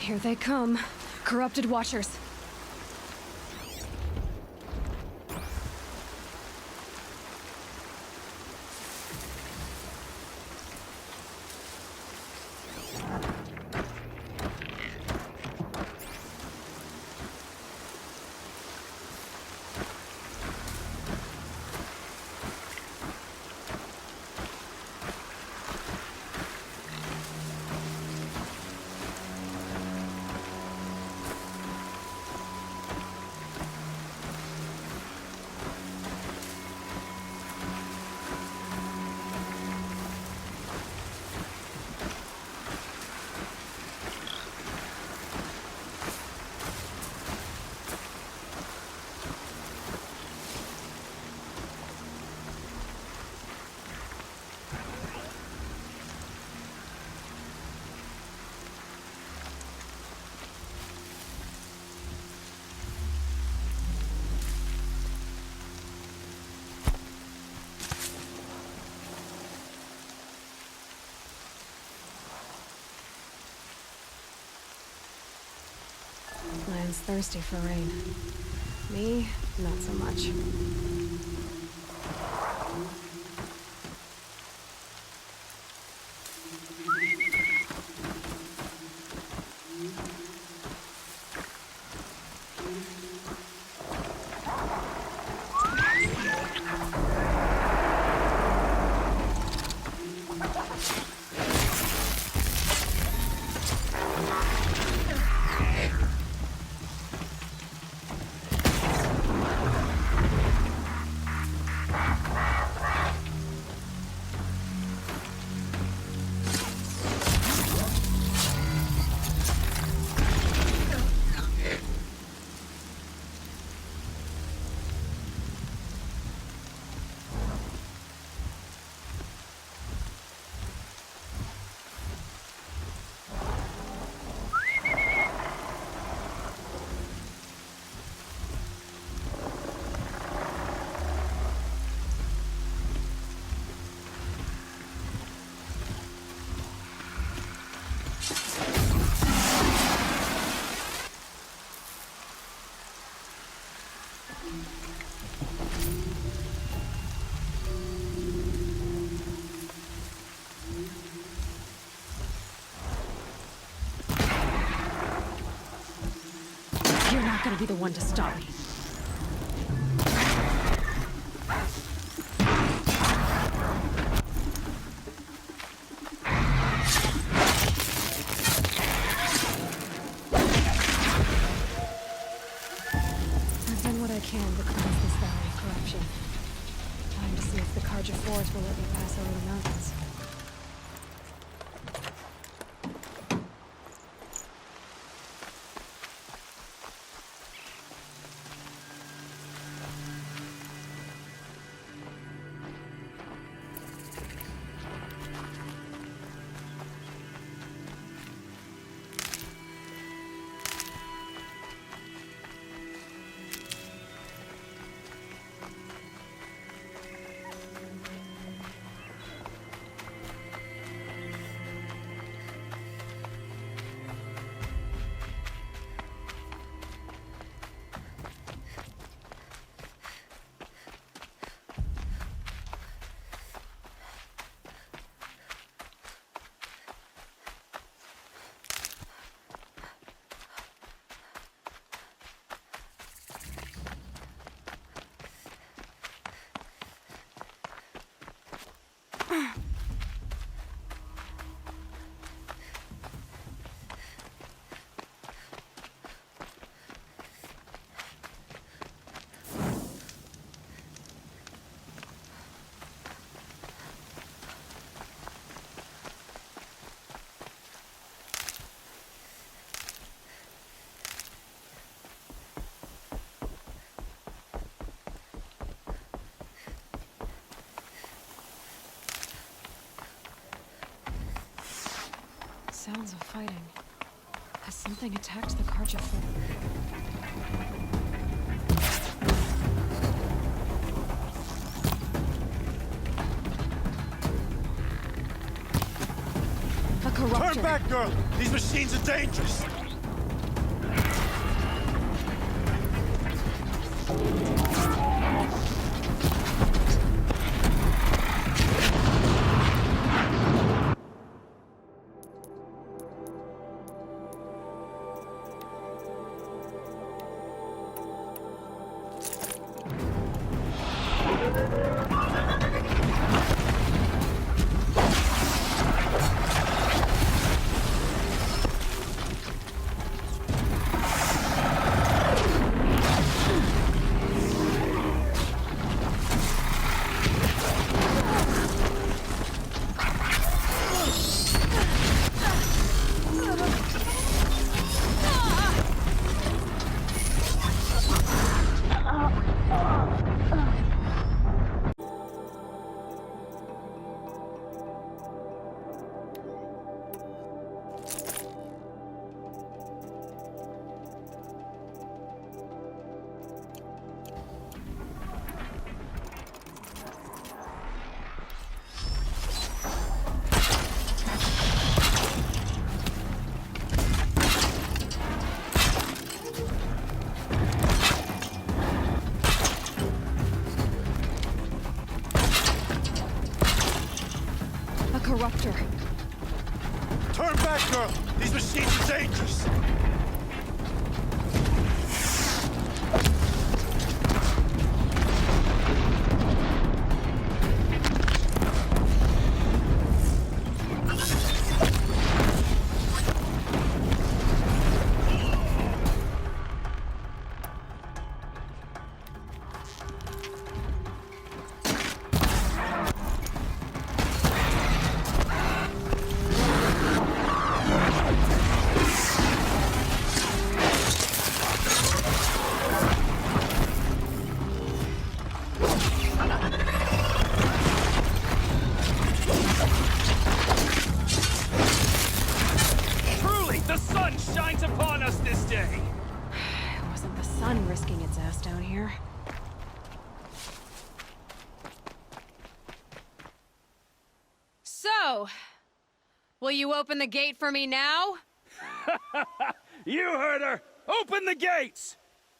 Here they come. Corrupted Watchers. Lion's thirsty for rain. Me, not so much. You're not gonna be the one to stop me. I've done what I can to cleanse this valley of corruption. Time to see if the Carja Forest will let me pass over the mountains. Sounds of fighting. Has something attacked the Carja Fort? A corruption. Turn back, girl! These machines are dangerous! after? Turn back, girl! These machines are dangerous! Risking its ass down here. So, will you open the gate for me now? You heard her! Open the gates!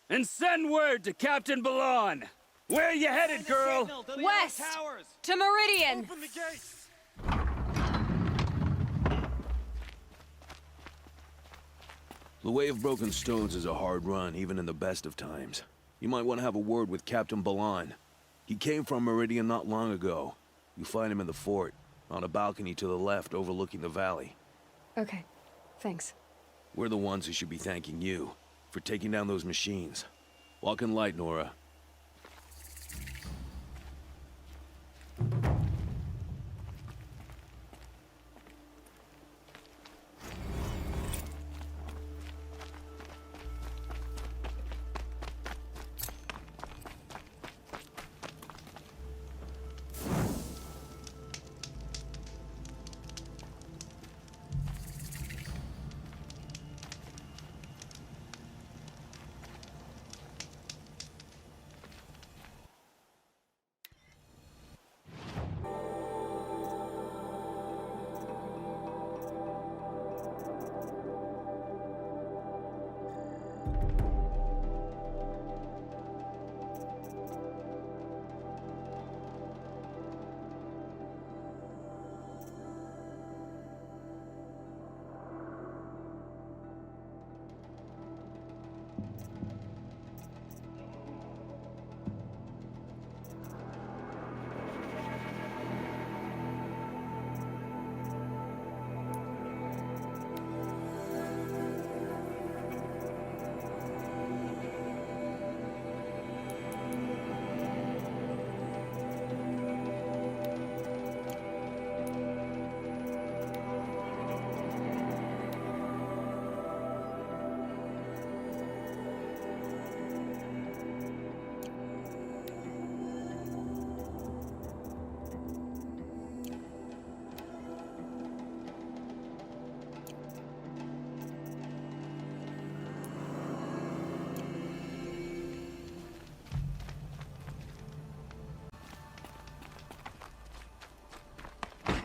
And send word to Captain Balon! Where you headed, girl? West! To Meridian! Open the gates! The Way of Broken Stones is a hard run, even in the best of times. You might want to have a word with Captain Balon. He came from Meridian not long ago. You find him in the fort, on a balcony to the left overlooking the valley. Okay, thanks. We're the ones who should be thanking you for taking down those machines. Walk in light, Nora.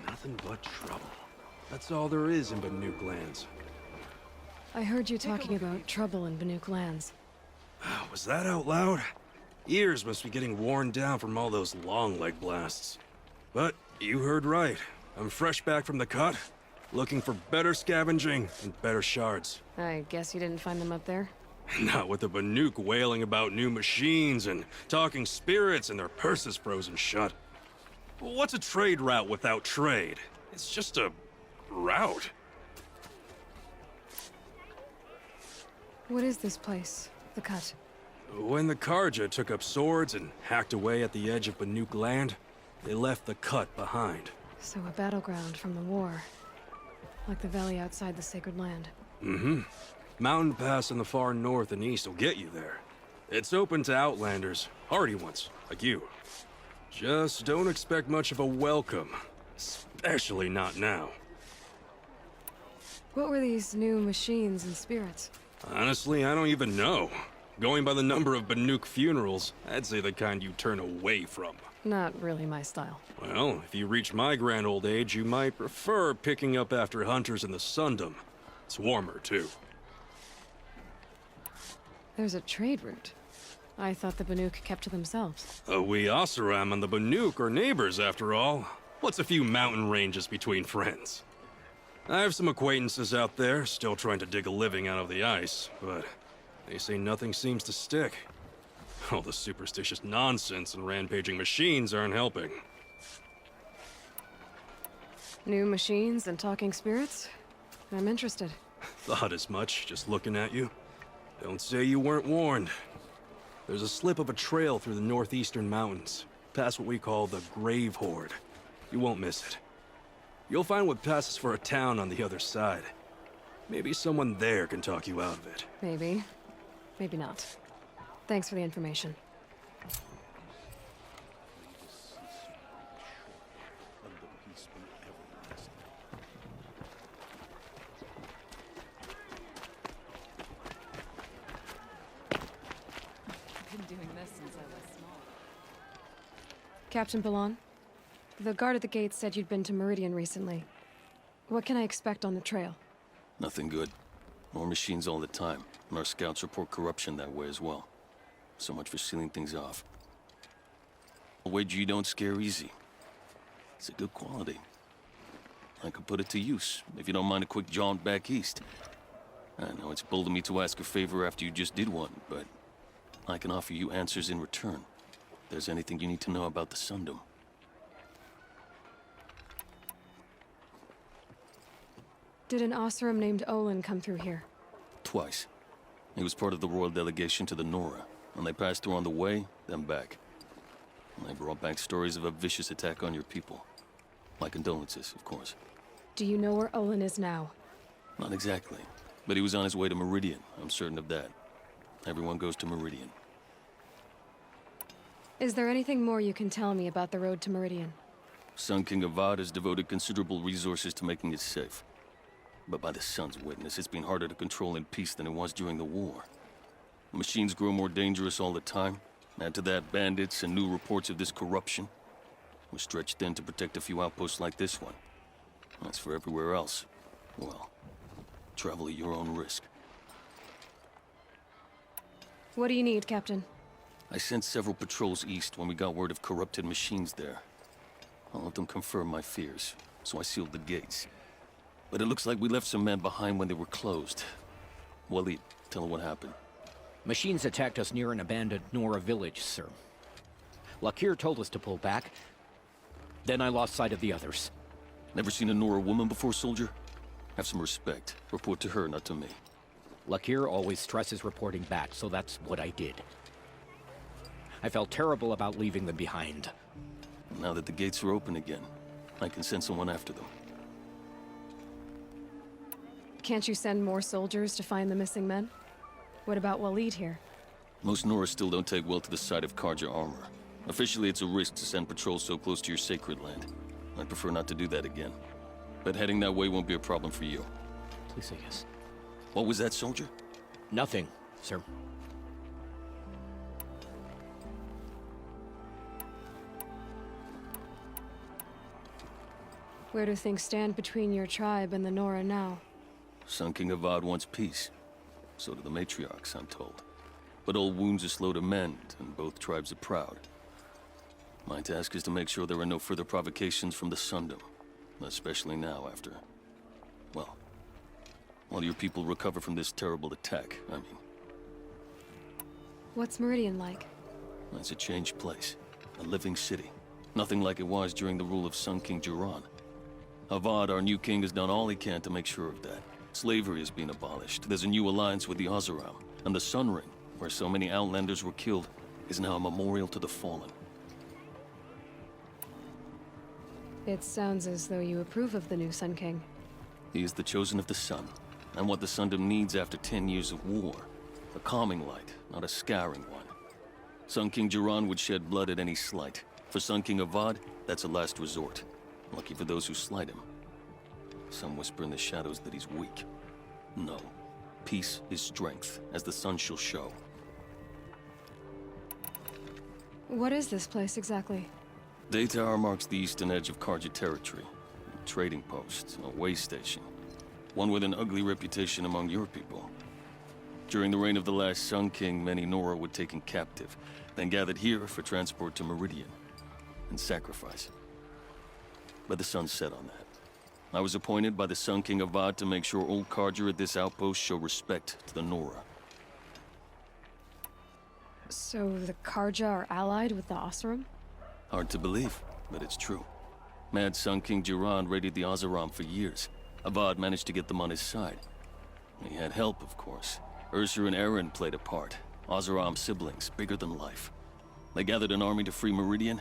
Nothing but trouble. That's all there is in Banuk lands. I heard you talking about trouble in Banuk lands. Was that out loud? Ears must be getting worn down from all those long leg blasts. But you heard right. I'm fresh back from the cut, looking for better scavenging and better shards. I guess you didn't find them up there? Not with the Banuk wailing about new machines and talking spirits and their purses frozen shut. What's a trade route without trade? It's just a route. What is this place? The cut? When the Karja took up swords and hacked away at the edge of Banuk land, they left the cut behind. So a battleground from the war. Like the valley outside the Sacred Land. Mm-hmm. Mountain Pass in the far north and east will get you there. It's open to outlanders, hardy ones, like you. Just don't expect much of a welcome. Especially not now. What were these new machines and spirits? Honestly, I don't even know. Going by the number of Banuk funerals, I'd say the kind you turn away from. Not really my style. Well, if you reach my grand old age, you might prefer picking up after hunters in the Sundom. It's warmer, too. There's a trade route. I thought the Banuk kept to themselves. We Oseram and the Banuk are neighbors, after all. What's a few mountain ranges between friends? I have some acquaintances out there still trying to dig a living out of the ice, but they say nothing seems to stick. All the superstitious nonsense and rampaging machines aren't helping. New machines and talking spirits? I'm interested. Thought as much, just looking at you. Don't say you weren't warned. There's a slip of a trail through the northeastern mountains, past what we call the Grave Horde. You won't miss it. You'll find what passes for a town on the other side. Maybe someone there can talk you out of it. Maybe. Maybe not. Thanks for the information. Been doing this since I was small. Captain Ballon, the guard at the gate said you'd been to Meridian recently. What can I expect on the trail? Nothing good. More machines all the time, and our scouts report corruption that way as well. So much for sealing things off. A wager you don't scare easy. It's a good quality. I could put it to use, if you don't mind a quick jaunt back east. I know it's bold of me to ask a favor after you just did one, but I can offer you answers in return. If there's anything you need to know about the Sundom. Did an Osram named Olin come through here? Twice. He was part of the royal delegation to the Nora, and they passed through on the way, then back. And they brought back stories of a vicious attack on your people. My condolences, of course. Do you know where Olin is now? Not exactly, but he was on his way to Meridian, I'm certain of that. Everyone goes to Meridian. Is there anything more you can tell me about the road to Meridian? Sun King Avad has devoted considerable resources to making it safe. But by the Sun's witness, it's been harder to control in peace than it was during the war. Machines grow more dangerous all the time. Add to that bandits and new reports of this corruption. We're stretched thin to protect a few outposts like this one. As for everywhere else, well, travel at your own risk. What do you need, Captain? I sent several patrols east when we got word of corrupted machines there. All of them confirmed my fears, so I sealed the gates. But it looks like we left some men behind when they were closed. Waleed, tell them what happened. Machines attacked us near an abandoned Nora village, sir. Lakir told us to pull back. Then I lost sight of the others. Never seen a Nora woman before, soldier? Have some respect. Report to her, not to me. Lakir always stresses reporting back, so that's what I did. I felt terrible about leaving them behind. Now that the gates are open again, I can send someone after them. Can't you send more soldiers to find the missing men? What about Waleed here? Most Nora still don't take well to the sight of Karja armor. Officially, it's a risk to send patrols so close to your sacred land. I'd prefer not to do that again. But heading that way won't be a problem for you. Please say yes. What was that, soldier? Nothing, sir. Where do things stand between your tribe and the Nora now? Sun King Avad wants peace. So do the matriarchs, I'm told. But old wounds are slow to mend, and both tribes are proud. My task is to make sure there are no further provocations from the Sundom. Especially now after... well, while your people recover from this terrible attack, I mean. What's Meridian like? It's a changed place. A living city. Nothing like it was during the rule of Sun King Jiran. Avad, our new king, has done all he can to make sure of that. Slavery has been abolished. There's a new alliance with the Oseram. And the Sun Ring, where so many Outlanders were killed, is now a memorial to the fallen. It sounds as though you approve of the new Sun King. He is the chosen of the Sun, and what the Sundom needs after 10 years of war. A calming light, not a scouring one. Sun King Jiran would shed blood at any slight. For Sun King Avad, that's a last resort. Lucky for those who slight him. Some whisper in the shadows that he's weak. No. Peace is strength, as the sun shall show. What is this place exactly? Day Tower marks the eastern edge of Karja territory. A trading post, a way station. One with an ugly reputation among your people. During the reign of the last Sun King, many Nora were taken captive, then gathered here for transport to Meridian, and sacrifice. but the sun set on that. I was appointed by the Sun King Avad to make sure old Carja at this outpost show respect to the Nora. So the Karja are allied with the Oseram? Hard to believe, but it's true. Mad Sun King Jiran raided the Oseram for years. Avad managed to get them on his side. He had help, of course. Ursur and Eren played a part. Oseram siblings, bigger than life. They gathered an army to free Meridian.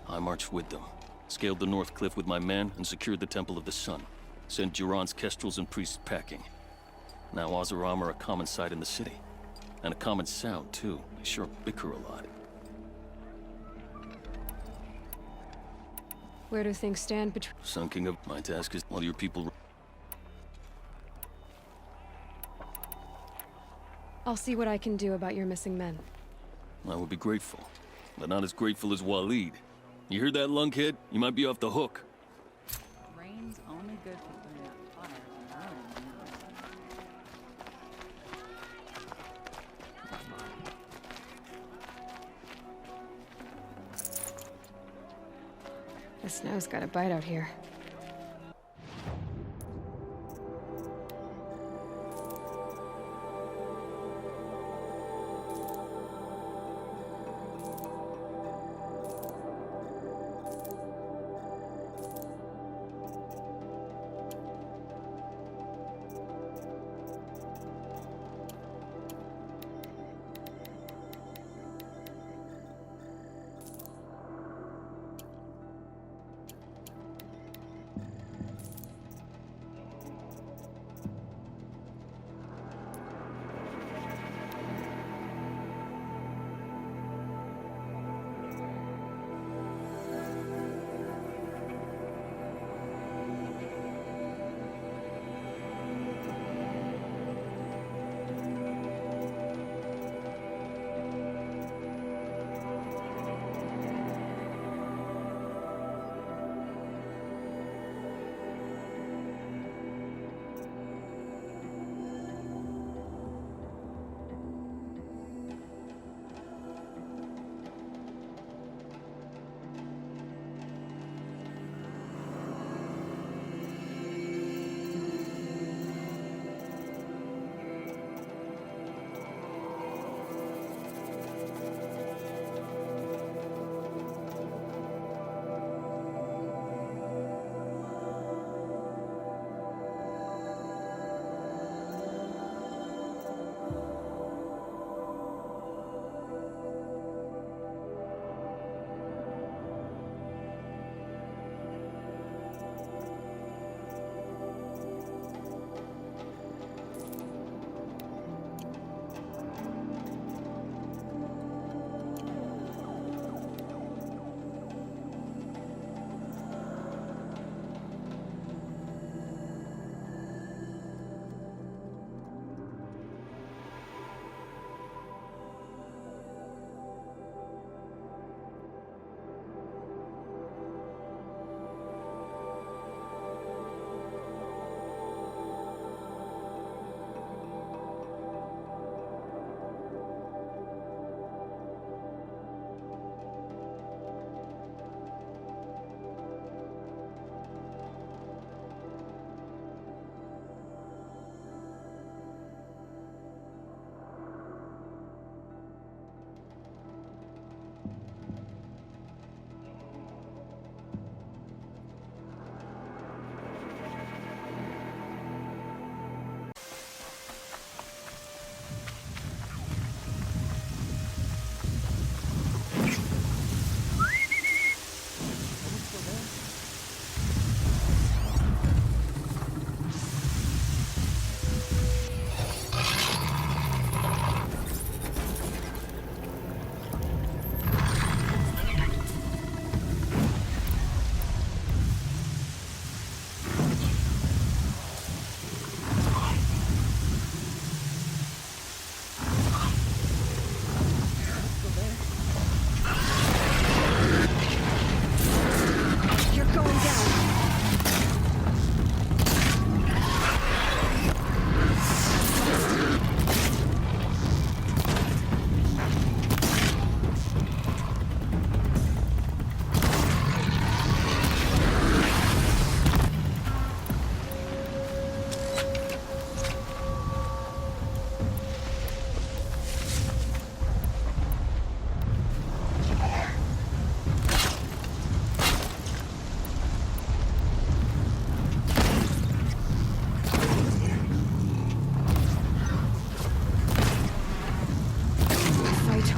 I marched with them. Scaled the North Cliff with my men and secured the Temple of the Sun. Sent Jiran's kestrels and priests packing. Now Oseram are a common sight in the city. And a common sound, too. They sure bicker a lot. Where do things stand between... Sun King of... My task is while your people... I'll see what I can do about your missing men. I would be grateful. But not as grateful as Waleed. You hear that, lunkhead? You might be off the hook. Rain's only good for putting out fires and burning. The snow's got a bite out here.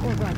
or run.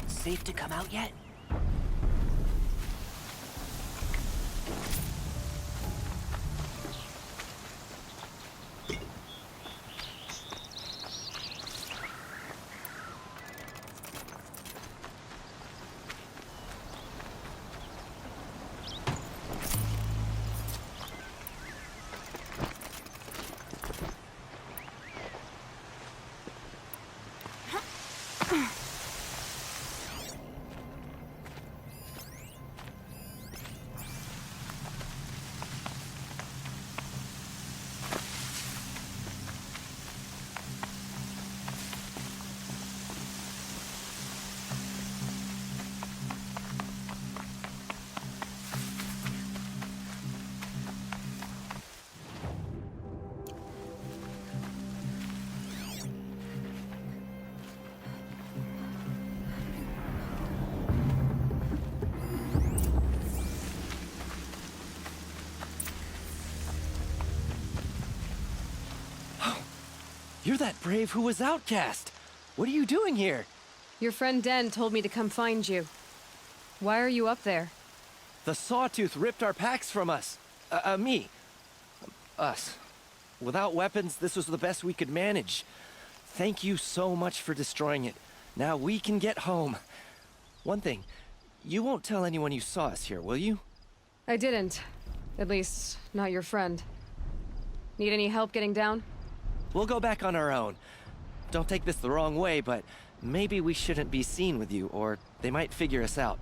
Safe to come out yet? You're that brave who was outcast. What are you doing here? Your friend Den told me to come find you. Why are you up there? The Sawtooth ripped our packs from us. Me. Us. Without weapons, this was the best we could manage. Thank you so much for destroying it. Now we can get home. One thing, you won't tell anyone you saw us here, will you? I didn't. At least, not your friend. Need any help getting down? We'll go back on our own. Don't take this the wrong way, but maybe we shouldn't be seen with you, or they might figure us out.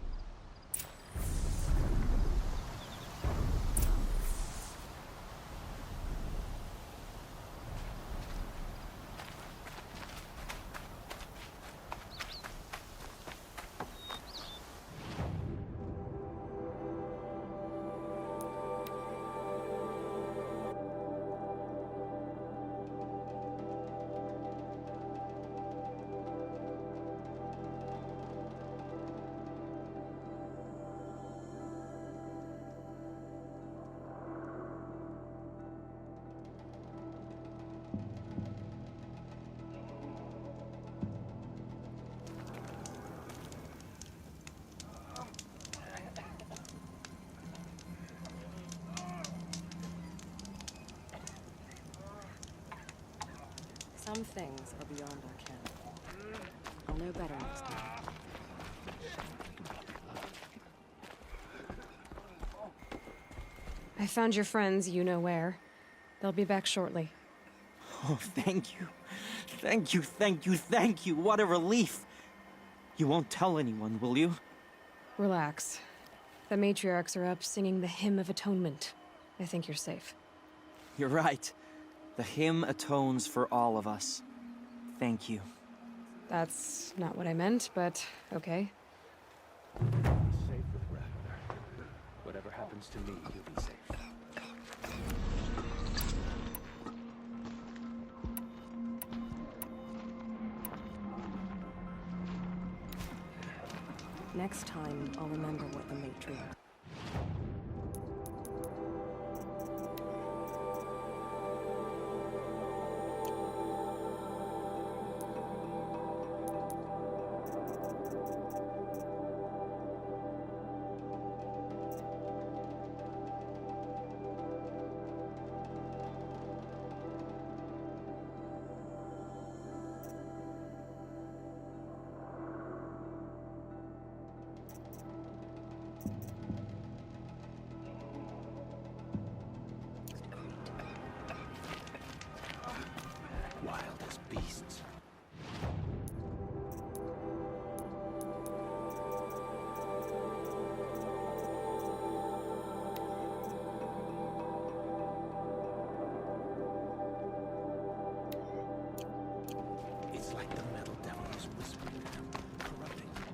Some things are beyond our ken. I'll know better next time. I found your friends, you know where. They'll be back shortly. Oh, thank you. Thank you, thank you, thank you. What a relief. You won't tell anyone, will you? Relax. The matriarchs are up singing the Hymn of Atonement. I think you're safe. You're right. The hymn atones for all of us. Thank you. That's not what I meant, but okay. Safe with Raptor. Whatever happens to me, you'll be safe. Next time, I'll remember what the matriarch... Wild as beasts. It's like the metal devil is whispering to them, corrupting them.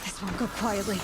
This won't go quietly.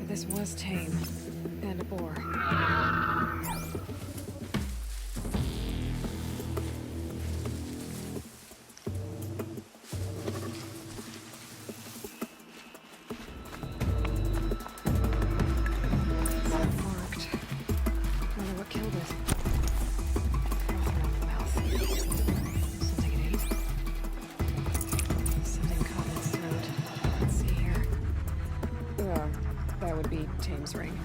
This was tame. And a bore. It's marked. Wonder what killed it. Froth around the mouth. Something it ate. Something caught in its throat. Let's see here. That would be Tame's ring.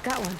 Got one.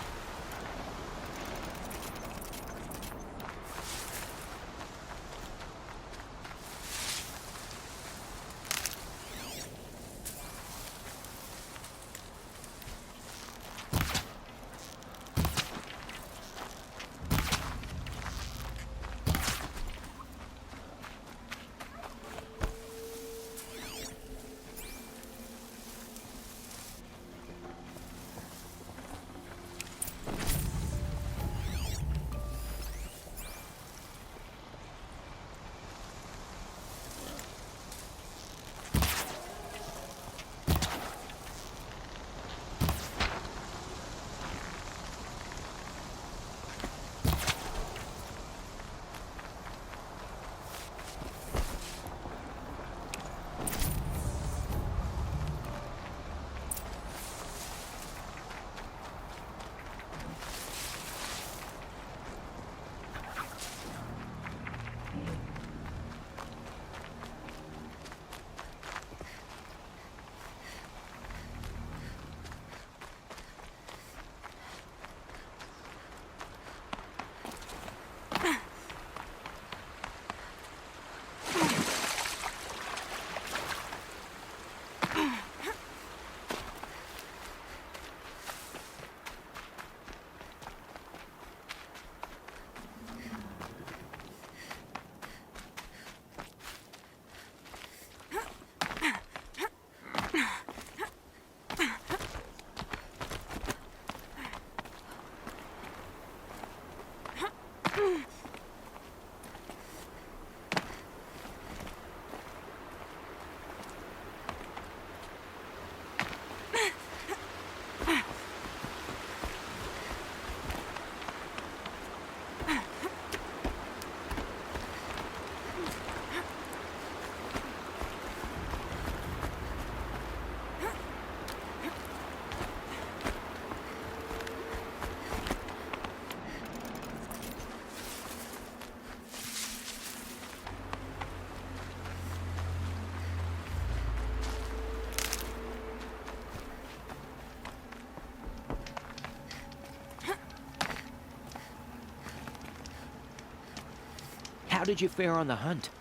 How did you fare on the hunt?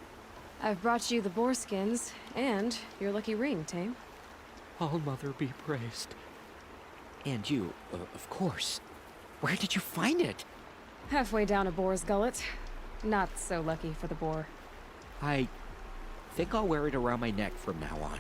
I've brought you the boar skins and your lucky ring, Tame. All Mother be praised. And you, of course. Where did you find it? Halfway down a boar's gullet. Not so lucky for the boar. I think I'll wear it around my neck from now on.